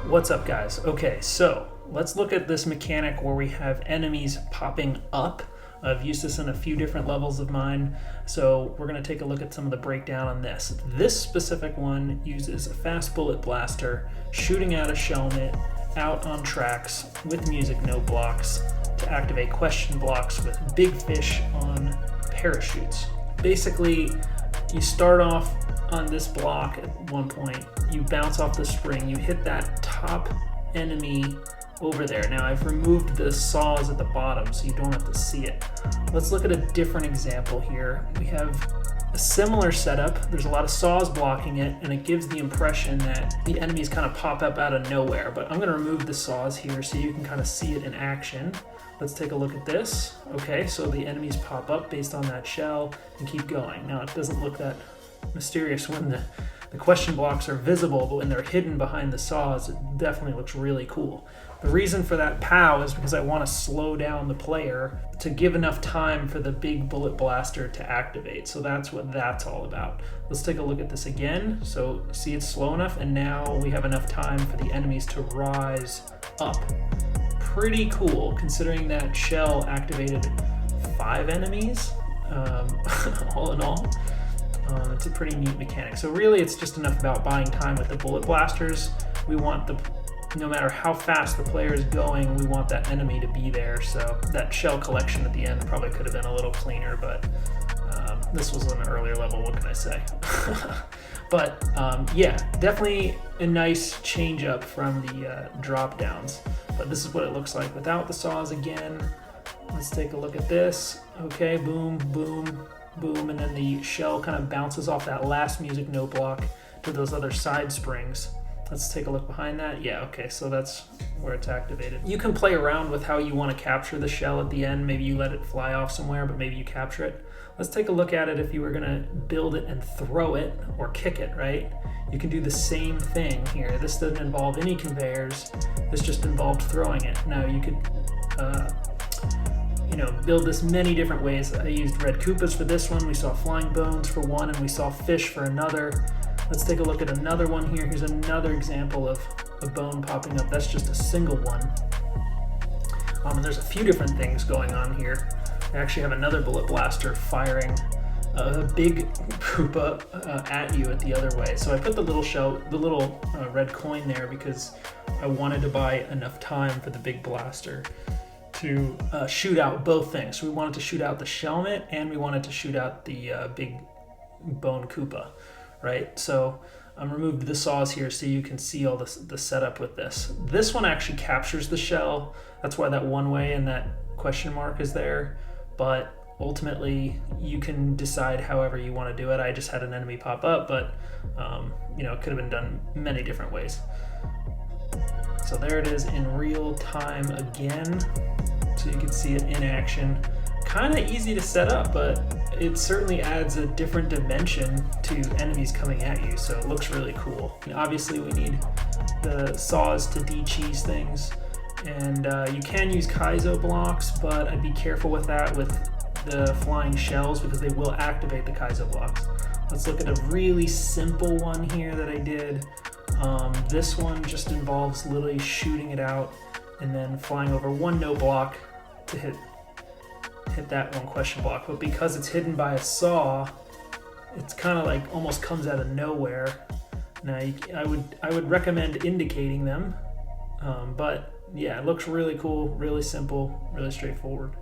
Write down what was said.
What's up, guys? Okay, so let's look at this mechanic where we have enemies popping up. I've used this in a few different levels of mine, so we're going to take a look at some of the breakdown on this. This specific one uses a fast bullet blaster, shooting out a shellmet out on tracks with music, no blocks, to activate question blocks with big fish on parachutes. Basically, you start off on this block at one point, you bounce off the spring, you hit that top enemy over there. Now I've removed the saws at the bottom so you don't have to see it. Let's look at a different example here. We have a similar setup. There's a lot of saws blocking it, and it gives the impression that the enemies kind of pop up out of nowhere, but I'm going to remove the saws here so you can kind of see it in action. Let's take a look at this. Okay, so the enemies pop up based on that shell and keep going. Now it doesn't look that mysterious when the question blocks are visible, but when they're hidden behind the saws, it definitely looks really cool. The reason for that POW is because I want to slow down the player to give enough time for the big bullet blaster to activate. So that's what that's all about. Let's take a look at this again. So see, it's slow enough, and now we have enough time for the enemies to rise up. Pretty cool, considering that shell activated 5 enemies, all in all. It's a pretty neat mechanic. So really it's just enough about buying time with the bullet blasters. We want no matter how fast the player is going, we want that enemy to be there. So that shell collection at the end probably could have been a little cleaner, but this was on an earlier level, what can I say? But yeah, definitely a nice change up from the drop downs. But this is what it looks like without the saws again. Let's take a look at this. Okay, boom, boom, boom, and then the shell kind of bounces off that last music note block to those other side springs. Let's take a look behind that. Yeah, okay, so that's where it's activated. You can play around with how you want to capture the shell at the end. Maybe you let it fly off somewhere, but maybe you capture it. Let's take a look at it if you were gonna build it and throw it or kick it, right? You can do the same thing here. This doesn't involve any conveyors. This just involved throwing it. Now you could build this many different ways. I used red Koopas for this one. We saw flying bones for one, and we saw fish for another. Let's take a look at another one here. Here's another example of a bone popping up. That's just a single one. And there's a few different things going on here. I actually have another bullet blaster firing a big Koopa at you at the other way. So I put the little red coin there because I wanted to buy enough time for the big blaster to shoot out both things. So we wanted to shoot out the shellmet, and we wanted to shoot out the big bone Koopa, right? So I removed the saws here so you can see all the setup with this. This one actually captures the shell. That's why that one way and that question mark is there. But ultimately, you can decide however you want to do it. I just had an enemy pop up, but it could have been done many different ways. So there it is in real time again. So you can see it in action. Kind of easy to set up, but it certainly adds a different dimension to enemies coming at you. So it looks really cool. And obviously we need the saws to de-cheese things. And you can use Kaizo blocks, but I'd be careful with that with the flying shells because they will activate the Kaizo blocks. Let's look at a really simple one here that I did. This one just involves literally shooting it out and then flying over one no block to hit that one question block. But because it's hidden by a saw, it's kind of like almost comes out of nowhere. Now I would recommend indicating them, but yeah, it looks really cool, really simple, really straightforward.